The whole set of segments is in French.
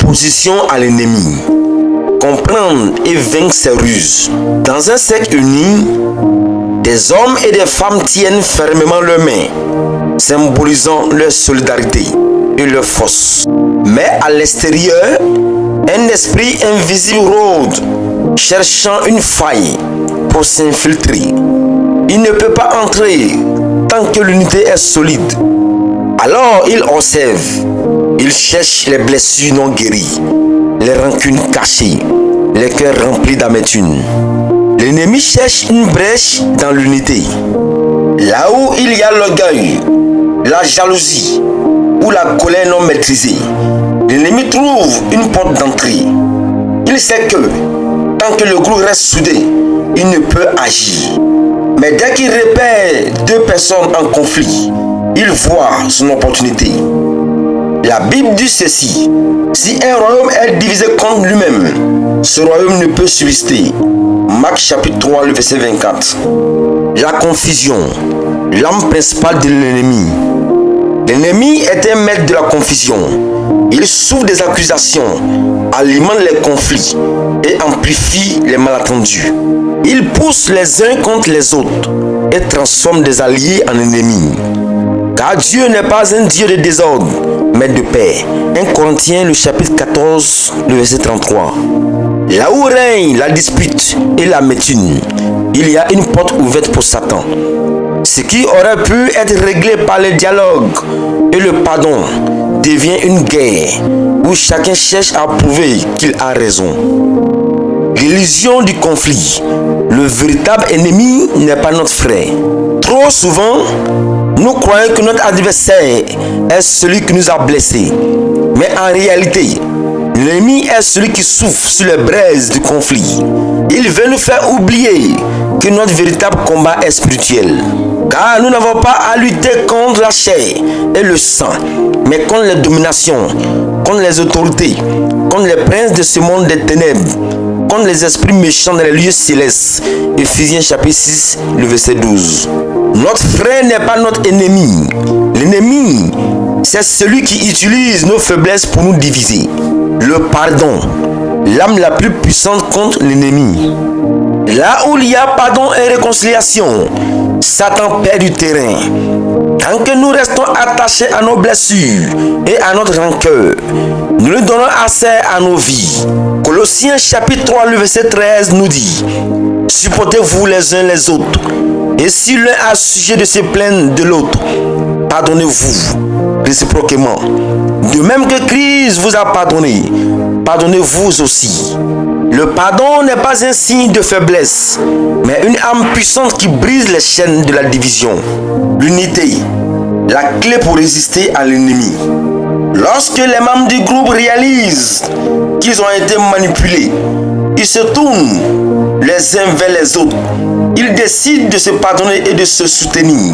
opposition à l'ennemi, comprendre et vaincre ses ruses. Dans un cercle uni, des hommes et des femmes tiennent fermement leurs mains, symbolisant leur solidarité et leur force. Mais à l'extérieur, un esprit invisible rôde, cherchant une faille pour s'infiltrer. Il ne peut pas entrer tant que l'unité est solide. Alors il observe, il cherche les blessures non guéries, les rancunes cachées, les cœurs remplis d'amertume. L'ennemi cherche une brèche dans l'unité. Là où il y a l'orgueil, la jalousie ou la colère non maîtrisée, l'ennemi trouve une porte d'entrée. Il sait que, tant que le groupe reste soudé, il ne peut agir. Mais dès qu'il repère deux personnes en conflit, il voit son opportunité. La Bible dit ceci: si un royaume est divisé contre lui-même, ce royaume ne peut subsister. Marc chapitre 3, le verset 24. La confusion, l'âme principale de l'ennemi. L'ennemi est un maître de la confusion. Il souffre des accusations, alimente les conflits et amplifie les malentendus. Il pousse les uns contre les autres et transforme des alliés en ennemis. Car Dieu n'est pas un Dieu de désordre, mais de paix. 1 Corinthiens, le chapitre 14, le verset 33. Là où règne la dispute et l'amertume, il y a une porte ouverte pour Satan. Ce qui aurait pu être réglé par le dialogue et le pardon devient une guerre où chacun cherche à prouver qu'il a raison. L'illusion du conflit. Le véritable ennemi n'est pas notre frère. Trop souvent, nous croyons que notre adversaire est celui qui nous a blessés. Mais en réalité, l'ennemi est celui qui souffle sur les braises du conflit. Il veut nous faire oublier que notre véritable combat est spirituel. Car nous n'avons pas à lutter contre la chair et le sang, mais contre les dominations, contre les autorités, contre les princes de ce monde des ténèbres, contre les esprits méchants dans les lieux célestes. Ephésiens chapitre 6, le verset 12. Notre frère n'est pas notre ennemi. L'ennemi, c'est celui qui utilise nos faiblesses pour nous diviser. Le pardon, l'arme la plus puissante contre l'ennemi. Là où il y a pardon et réconciliation, Satan perd du terrain. Tant que nous restons attachés à nos blessures et à notre rancœur, nous lui donnons accès à nos vies. Colossiens chapitre 3, le verset 13 nous dit: supportez-vous les uns les autres, et si l'un a sujet de se plaindre de l'autre, pardonnez-vous réciproquement. De même que Christ vous a pardonné, pardonnez-vous aussi. Le pardon n'est pas un signe de faiblesse, mais une arme puissante qui brise les chaînes de la division. L'unité, la clé pour résister à l'ennemi. Lorsque les membres du groupe réalisent qu'ils ont été manipulés, ils se tournent les uns vers les autres. Ils décident de se pardonner et de se soutenir,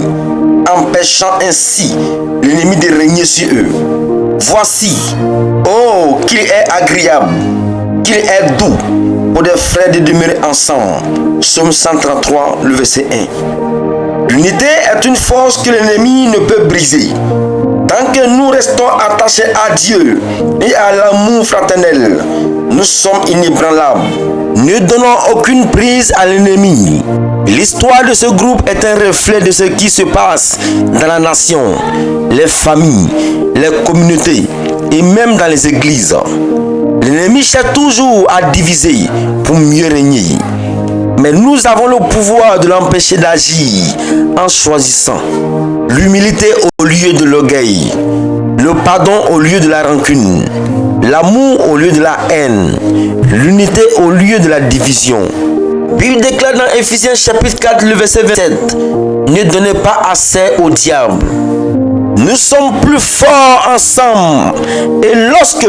empêchant ainsi l'ennemi de régner sur eux. Voici, oh, qu'il est agréable, qu'il est doux pour des frères de demeurer ensemble. Psaume 133, le verset 1. L'unité est une force que l'ennemi ne peut briser. Tant que nous restons attachés à Dieu et à l'amour fraternel, nous sommes inébranlables. Ne donnons aucune prise à l'ennemi. L'histoire de ce groupe est un reflet de ce qui se passe dans la nation, les familles, les communautés et même dans les églises. L'ennemi cherche toujours à diviser pour mieux régner. Mais nous avons le pouvoir de l'empêcher d'agir en choisissant l'humilité au lieu de l'orgueil, le pardon au lieu de la rancune, l'amour au lieu de la haine, l'unité au lieu de la division. Bible déclare dans Ephésiens chapitre 4, le verset 27, ne donnez pas accès au diable. Nous sommes plus forts ensemble. Et lorsque